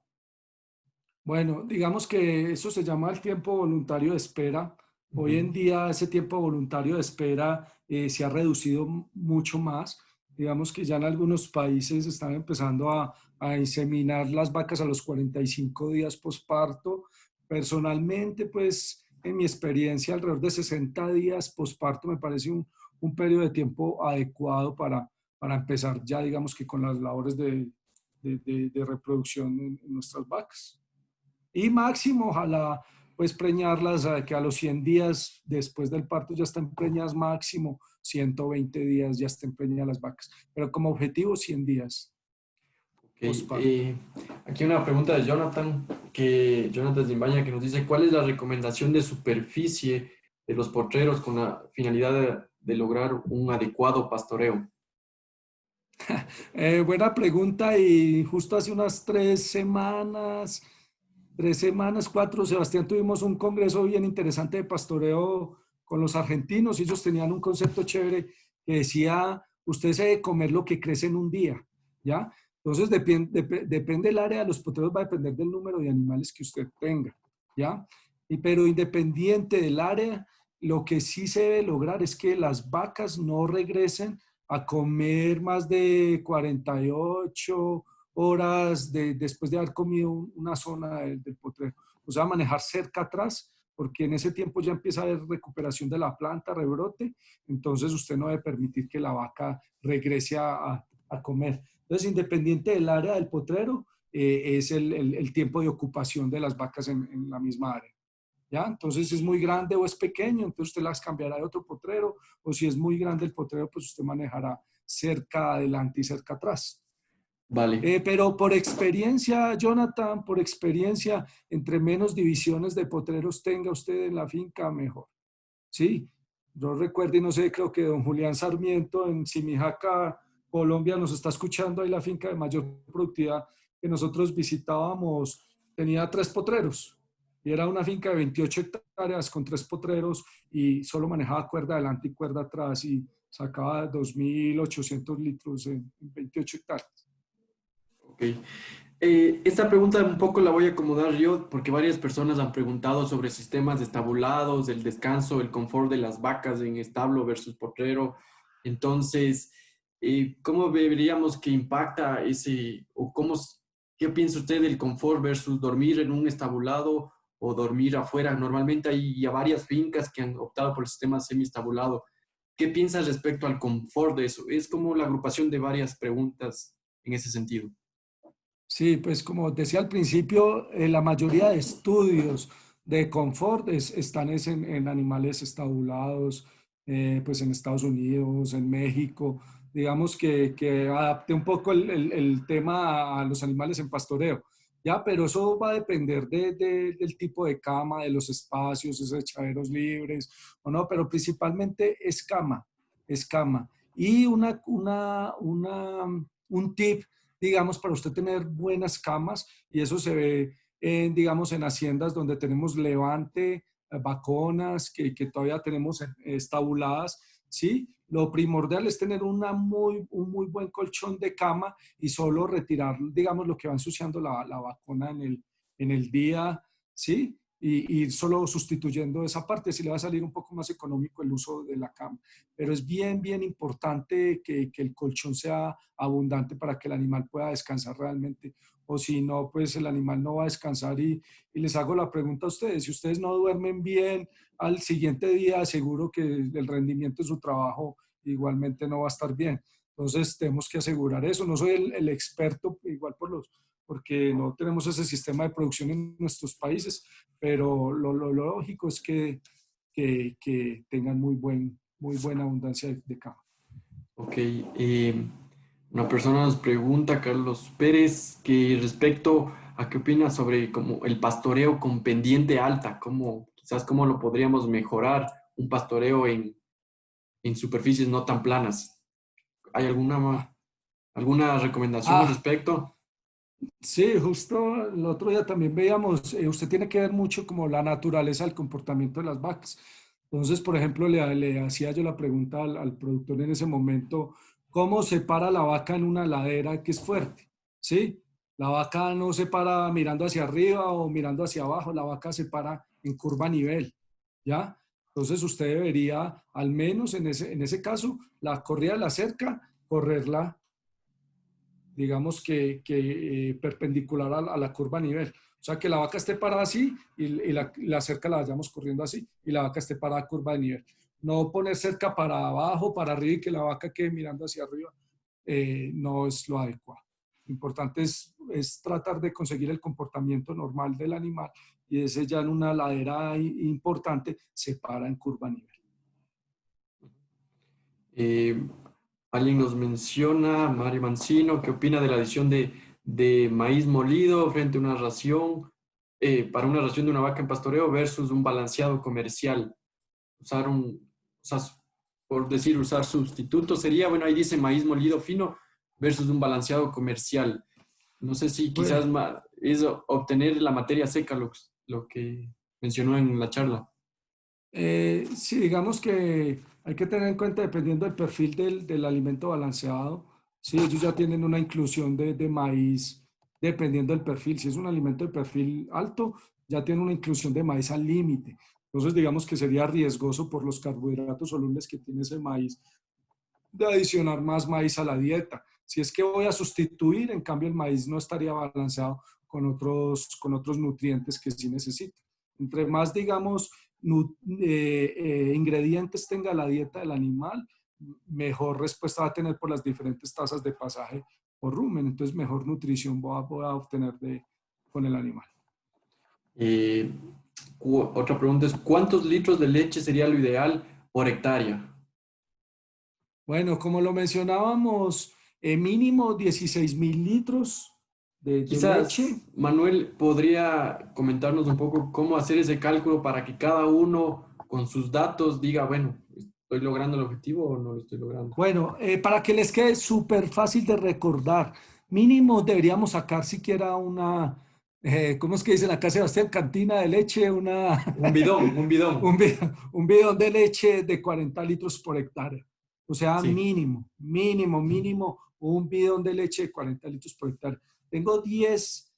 Bueno, digamos que eso se llama el tiempo voluntario de espera. Hoy en Ujú. día ese tiempo voluntario de espera se ha reducido mucho más. Digamos que ya en algunos países están empezando a inseminar las vacas a los 45 días posparto. Personalmente, pues en mi experiencia, alrededor de 60 días posparto me parece un periodo de tiempo adecuado para empezar ya, digamos que con las labores de reproducción en nuestras vacas. Y máximo, ojalá, pues preñarlas, que a los 100 días después del parto ya estén preñadas, máximo 120 días ya estén preñadas las vacas. Pero como objetivo, 100 días Ok, postparto. aquí una pregunta de Jonathan, Jonathan Zimbaña, que nos dice, ¿cuál es la recomendación de superficie de los potreros con la finalidad de lograr un adecuado pastoreo? Buena pregunta y justo hace unas 3 semanas, 4, Sebastián, tuvimos un congreso bien interesante de pastoreo con los argentinos y ellos tenían un concepto chévere que decía, usted se debe comer lo que crece en un día, ¿ya? Entonces, depende del área de los potreros, va a depender del número de animales que usted tenga, ¿ya? Pero independiente del área, lo que sí se debe lograr es que las vacas no regresen a comer más de 48 horas después de haber comido una zona del potrero. O sea, manejar cerca atrás, porque en ese tiempo ya empieza a haber recuperación de la planta, rebrote, entonces usted no debe permitir que la vaca regrese a comer. Entonces, independiente del área del potrero, es el tiempo de ocupación de las vacas en la misma área. ¿Ya? Entonces, si es muy grande o es pequeño, entonces usted las cambiará de otro potrero, o si es muy grande el potrero, pues usted manejará cerca adelante y cerca atrás. Vale. Pero por experiencia, Jonathan, por experiencia, entre menos divisiones de potreros tenga usted en la finca, mejor. Sí, yo recuerdo y no sé, creo que don Julián Sarmiento en Simijaca, Colombia, nos está escuchando ahí la finca de mayor productividad que nosotros visitábamos, tenía 3 potreros y era una finca de 28 hectáreas con 3 potreros y solo manejaba cuerda adelante y cuerda atrás y sacaba 2.800 litros en 28 hectáreas. Ok. Esta pregunta un poco la voy a acomodar yo porque varias personas han preguntado sobre sistemas estabulados, el descanso, el confort de las vacas en establo versus potrero. Entonces, ¿cómo veríamos que impacta ese, o qué piensa usted del confort versus dormir en un estabulado o dormir afuera? Normalmente hay ya varias fincas que han optado por el sistema semiestabulado. ¿Qué piensas respecto al confort de eso? Es como la agrupación de varias preguntas en ese sentido. Sí, pues como decía al principio, la mayoría de estudios de confort están en animales estabulados, pues en Estados Unidos, en México. Digamos que adapte un poco el tema a los animales en pastoreo, ¿ya? Pero eso va a depender del tipo de cama, de los espacios, esos echaderos libres o no, pero principalmente es cama. Y un tip, digamos, para usted tener buenas camas, y eso se ve, digamos, en haciendas donde tenemos levante, vaconas, que todavía tenemos estabuladas, ¿sí? Lo primordial es tener un muy buen colchón de cama y solo retirar, digamos, lo que va ensuciando la vacona en el día, ¿sí? Y solo sustituyendo esa parte, si le va a salir un poco más económico el uso de la cama. Pero es bien, bien importante que el colchón sea abundante para que el animal pueda descansar realmente. O si no, pues el animal no va a descansar. Y les hago la pregunta a ustedes, si ustedes no duermen bien al siguiente día, seguro que el rendimiento de su trabajo igualmente no va a estar bien. Entonces tenemos que asegurar eso. No soy el experto, igual porque no tenemos ese sistema de producción en nuestros países, pero lo lógico es que tengan muy buena abundancia de cama. Ok, una persona nos pregunta, Carlos Pérez, que respecto a qué opina sobre como el pastoreo con pendiente alta, quizás cómo lo podríamos mejorar, un pastoreo en superficies no tan planas. ¿Hay alguna recomendación al Ah, respecto? sí, justo el otro día también veíamos, usted tiene que ver mucho como la naturaleza del comportamiento de las vacas. Entonces, por ejemplo, le hacía yo la pregunta al productor en ese momento, ¿cómo se para la vaca en una ladera que es fuerte? ¿Sí? La vaca no se para mirando hacia arriba o mirando hacia abajo, la vaca se para en curva a nivel, ¿ya? Entonces, usted debería, al menos en ese caso, la corrida de la cerca, correrla digamos que perpendicular a la curva a nivel. O sea, que la vaca esté parada así y la cerca la vayamos corriendo así y la vaca esté parada a curva de nivel. No poner cerca para abajo, para arriba y que la vaca quede mirando hacia arriba, no es lo adecuado. Lo importante es tratar de conseguir el comportamiento normal del animal y ese ya en una ladera importante se para en curva a nivel. Eh, Alguien nos menciona, Mario Mancino, ¿qué opina de la adición de maíz molido frente a una ración, para una ración de una vaca en pastoreo versus un balanceado comercial? O sea, por decir, usar sustituto sería, bueno, ahí dice maíz molido fino, versus un balanceado comercial. No sé si quizás Bueno, es obtener la materia seca lo que mencionó en la charla. sí, digamos que hay que tener en cuenta, dependiendo del perfil del alimento balanceado, sí, ellos ya tienen una inclusión de maíz, dependiendo del perfil. Si es un alimento de perfil alto, ya tiene una inclusión de maíz al límite. Entonces, digamos que sería riesgoso por los carbohidratos solubles que tiene ese maíz de adicionar más maíz a la dieta. Si es que voy a sustituir, en cambio el maíz no estaría balanceado con otros nutrientes que sí necesita. Entre más, digamos, ingredientes tenga la dieta del animal, mejor respuesta va a tener por las diferentes tasas de pasaje por rumen. Entonces, mejor nutrición voy a obtener con el animal. Eh, Otra pregunta es, ¿cuántos litros de leche sería lo ideal por hectárea? Bueno, como lo mencionábamos, mínimo 16.000 litros de leche. Quizás Manuel podría comentarnos un poco cómo hacer ese cálculo para que cada uno con sus datos diga, bueno, ¿estoy logrando el objetivo o no lo estoy logrando? Bueno, para que les quede súper fácil de recordar, mínimo deberíamos sacar siquiera una, ¿cómo es que dicen acá, Sebastián? Cantina de leche, Un bidón. un bidón de leche de 40 litros por hectárea. O sea, Sí, mínimo, un bidón de leche de 40 litros por hectárea. Tengo 10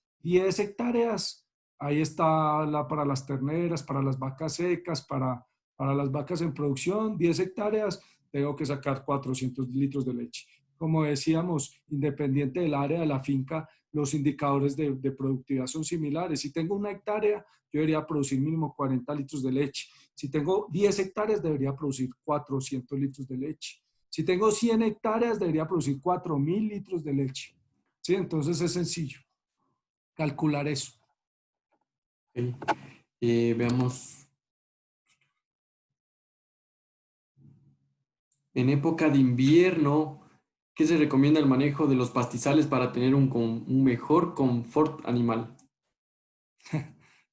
hectáreas, ahí está para las terneras, para las vacas secas, para las vacas en producción, 10 hectáreas tengo que sacar 400 litros de leche. Como decíamos, independiente del área de la finca, los indicadores de productividad son similares. Si tengo una hectárea, yo debería producir mínimo 40 litros de leche. Si tengo 10 hectáreas, debería producir 400 litros de leche. Si tengo 100 hectáreas, debería producir 4.000 litros de leche. ¿Sí? Entonces es sencillo calcular eso. ok. Veamos, en época de invierno, ¿qué se recomienda el manejo de los pastizales para tener un mejor confort animal?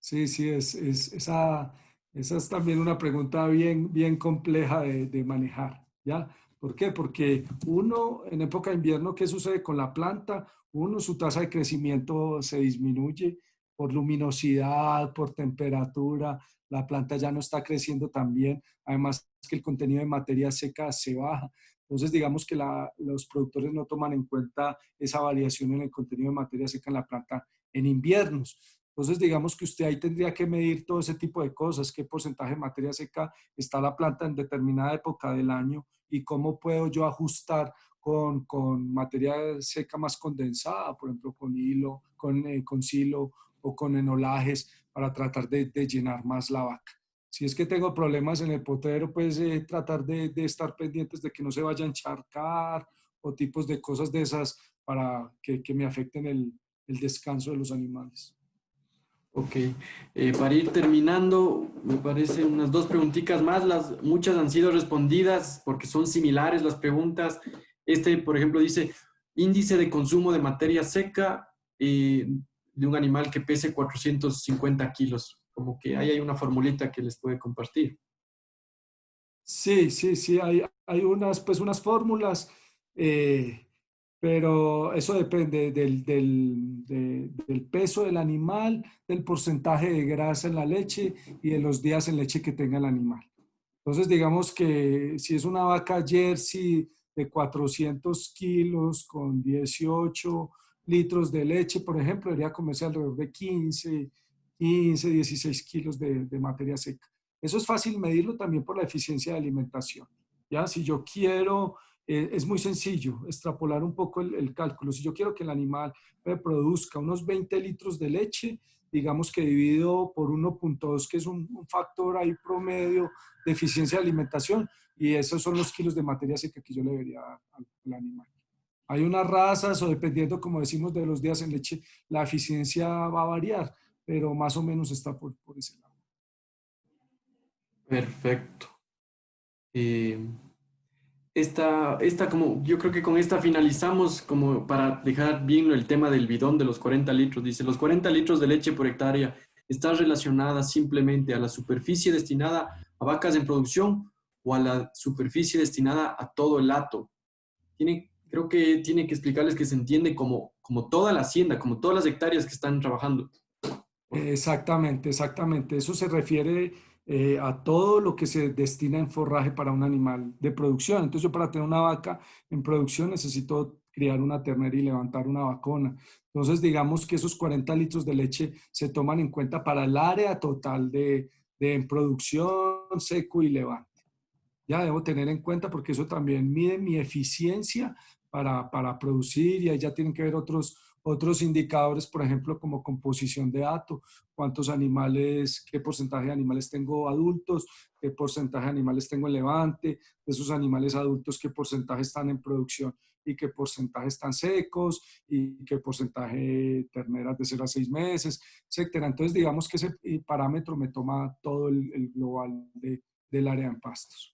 Sí, sí, esa es también una pregunta bien compleja de manejar, ¿ya? ¿Por qué? Porque uno, en época de invierno, ¿qué sucede con la planta? Uno, su tasa de crecimiento se disminuye por luminosidad, por temperatura, la planta ya no está creciendo tan bien, además que el contenido de materia seca se baja. Entonces, digamos que los productores no toman en cuenta esa variación en el contenido de materia seca en la planta en inviernos. Entonces, digamos que usted ahí tendría que medir todo ese tipo de cosas, qué porcentaje de materia seca está la planta en determinada época del año y cómo puedo yo ajustar con materia seca más condensada, por ejemplo, con hilo, con silo o con enolajes para tratar de llenar más la vaca. Si es que tengo problemas en el potero, pues tratar de estar pendientes de que no se vaya a encharcar o tipos de cosas de esas para que me afecten el descanso de los animales. Ok, para ir terminando, me parece unas dos preguntitas más, muchas han sido respondidas porque son similares las preguntas. Este, por ejemplo, dice, índice de consumo de materia seca de un animal que pese 450 kilos. Como que ahí hay una formulita que les puede compartir. Sí, hay unas fórmulas, eh, pero eso depende del peso del animal, del porcentaje de grasa en la leche y de los días en leche que tenga el animal. Entonces, digamos que si es una vaca Jersey de 400 kilos con 18 litros de leche, por ejemplo, debería comerse alrededor de 16 kilos de materia seca. Eso es fácil medirlo también por la eficiencia de alimentación. ¿Ya? Si yo quiero, es muy sencillo extrapolar un poco el cálculo. Si yo quiero que el animal me produzca unos 20 litros de leche, digamos que dividido por 1.2, que es un factor ahí promedio de eficiencia de alimentación, y esos son los kilos de materia seca que yo le debería dar al animal. Hay unas razas o dependiendo, como decimos, de los días en leche, la eficiencia va a variar, pero más o menos está por ese lado. Perfecto. Eh, como, yo creo que con esta finalizamos como para dejar bien el tema del bidón de los 40 litros. Dice, los 40 litros de leche por hectárea están relacionadas simplemente a la superficie destinada a vacas en producción o a la superficie destinada a todo el hato. Tiene creo que tiene que explicarles que se entiende como toda la hacienda, como todas las hectáreas que están trabajando. Exactamente, exactamente. Eso se refiere a todo lo que se destina en forraje para un animal de producción. Entonces, yo para tener una vaca en producción necesito criar una ternera y levantar una vacona. Entonces, digamos que esos 40 litros de leche se toman en cuenta para el área total de en producción, seco y levante. Ya debo tener en cuenta porque eso también mide mi eficiencia para producir y ahí ya tienen que ver otros indicadores, por ejemplo, como composición de hato, cuántos animales, qué porcentaje de animales tengo adultos, qué porcentaje de animales tengo en levante, de esos animales adultos, qué porcentaje están en producción y qué porcentaje están secos y qué porcentaje terneras de 0 a 6 meses, etcétera. Entonces, digamos que ese parámetro me toma todo el global del área en pastos.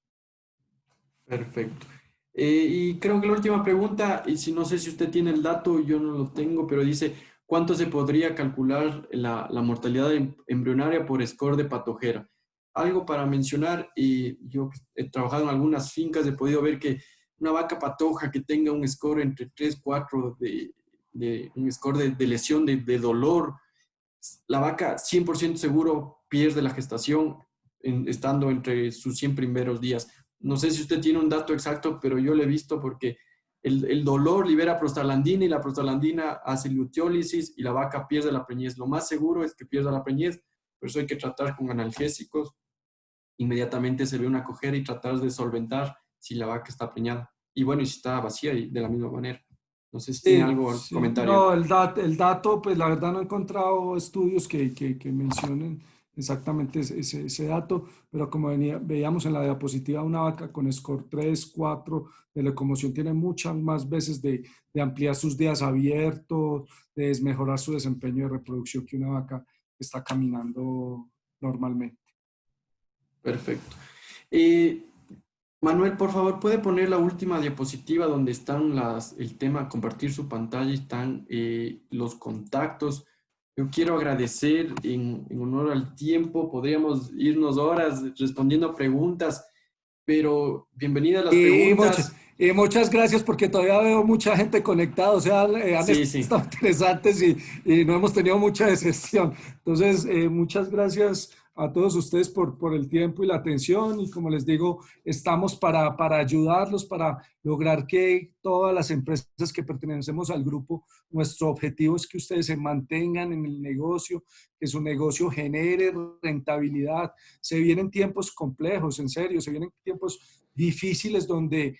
Perfecto. Y creo que la última pregunta, y si no sé si usted tiene el dato, yo no lo tengo, pero dice, ¿cuánto se podría calcular la mortalidad embrionaria por score de patojera? Algo para mencionar, y yo he trabajado en algunas fincas, he podido ver que una vaca patoja que tenga un score entre 3 4 de un score de lesión, de dolor, la vaca 100% seguro pierde la gestación estando entre sus 100 primeros días. No sé si usted tiene un dato exacto, pero yo lo he visto porque el dolor libera prostaglandina y la prostaglandina hace luteólisis y la vaca pierde la preñez. Lo más seguro es que pierda la preñez, por eso hay que tratar con analgésicos. Inmediatamente se ve una cojera y tratar de solventar si la vaca está preñada. Y bueno, y si está vacía y de la misma manera. No sé si tiene Sí, algo al sí. comentario. No, el dato, pues la verdad no he encontrado estudios que mencionen exactamente ese dato, pero como veíamos en la diapositiva, una vaca con score 3 4 de locomoción tiene muchas más veces de ampliar sus días abiertos, de mejorar su desempeño de reproducción que una vaca que está caminando normalmente. Perfecto. Eh, Manuel, por favor, ¿puede poner la última diapositiva donde están el tema, compartir su pantalla y están los contactos? Yo quiero agradecer en honor al tiempo, podríamos irnos horas respondiendo preguntas, pero bienvenidas las Y, muchas, preguntas. y muchas gracias porque todavía veo mucha gente conectada, o sea, han Sí, sí. estado interesantes y no hemos tenido mucha decepción. Entonces, muchas gracias a todos ustedes por el tiempo y la atención y como les digo, estamos para ayudarlos, para lograr que todas las empresas que pertenecemos al grupo, nuestro objetivo es que ustedes se mantengan en el negocio, que su negocio genere rentabilidad. Se vienen tiempos complejos, en serio, se vienen tiempos difíciles donde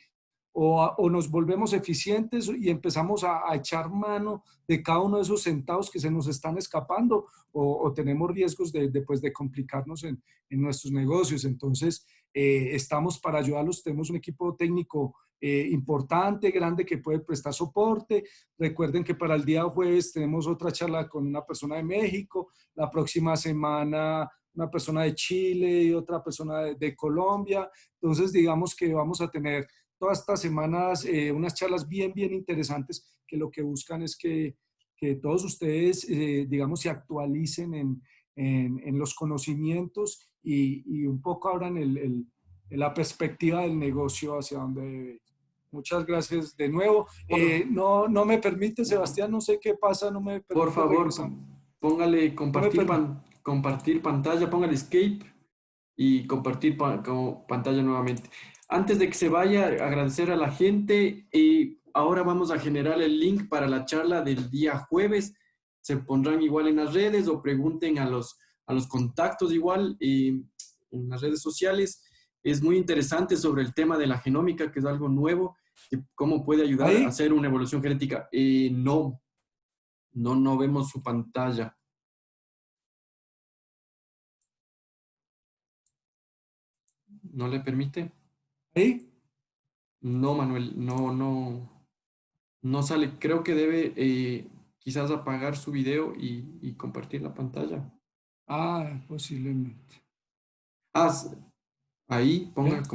o nos volvemos eficientes y empezamos a echar mano de cada uno de esos centavos que se nos están escapando o tenemos riesgos pues, de complicarnos en nuestros negocios. Entonces, estamos para ayudarlos. Tenemos un equipo técnico importante, grande, que puede prestar soporte. Recuerden que para el día jueves tenemos otra charla con una persona de México. La próxima semana una persona de Chile y otra persona de Colombia. Entonces, digamos que vamos a tener todas estas semanas unas charlas bien interesantes que lo que buscan es que todos ustedes, digamos, se actualicen en los conocimientos y un poco abran la perspectiva del negocio hacia donde debe ir. Muchas gracias de nuevo. Por, No me permite, Sebastián, no sé qué pasa, no me por permite favor, regresar. póngale No me permite. compartir pantalla, póngale escape y compartir pantalla nuevamente. Antes de que se vaya, agradecer a la gente. Ahora vamos a generar el link para la charla del día jueves. Se pondrán igual en las redes o pregunten a los contactos igual en las redes sociales. Es muy interesante sobre el tema de la genómica, que es algo nuevo, que cómo puede ayudar a Ahí, hacer una evolución genética. No vemos su pantalla. ¿No le permite? ahí. No, Manuel, no sale. Creo que debe quizás apagar su video y compartir la pantalla. Ah, posiblemente. Ah, ahí ponga ¿Ve?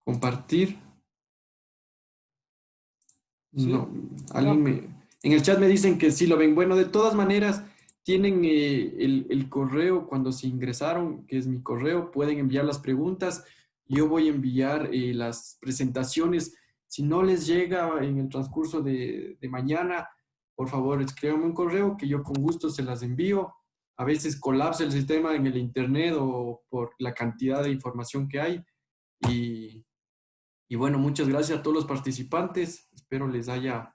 compartir. ¿Sí? No, alguien No, en el chat me dicen que sí lo ven. Bueno, de todas maneras, tienen el correo cuando se ingresaron, que es mi correo, pueden enviar las preguntas. Yo voy a enviar las presentaciones. Si no les llega en el transcurso de mañana, por favor, escríbanme un correo que yo con gusto se las envío. A veces colapsa el sistema en el internet o por la cantidad de información que hay. Y, y bueno, muchas gracias a todos los participantes. Espero les haya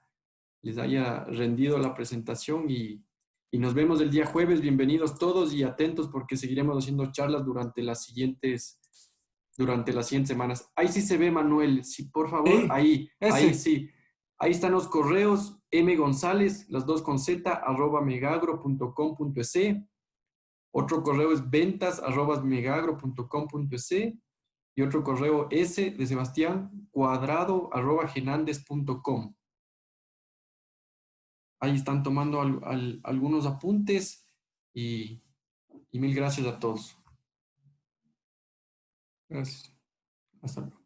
rendido la presentación y nos vemos el día jueves. Bienvenidos todos y atentos porque seguiremos haciendo charlas durante las siguientes semanas. Ahí sí se ve, Manuel. Sí, por favor, Sí, ahí ese. sí. Ahí están los correos, mgonzález, las dos con z, @megagro.com.es. Otro correo es ventas@megagro.com.es. Y otro correo S de Sebastián, cuadrado@genandes.com. Ahí están tomando algunos apuntes y, y mil gracias a todos. Gracias. Hasta luego.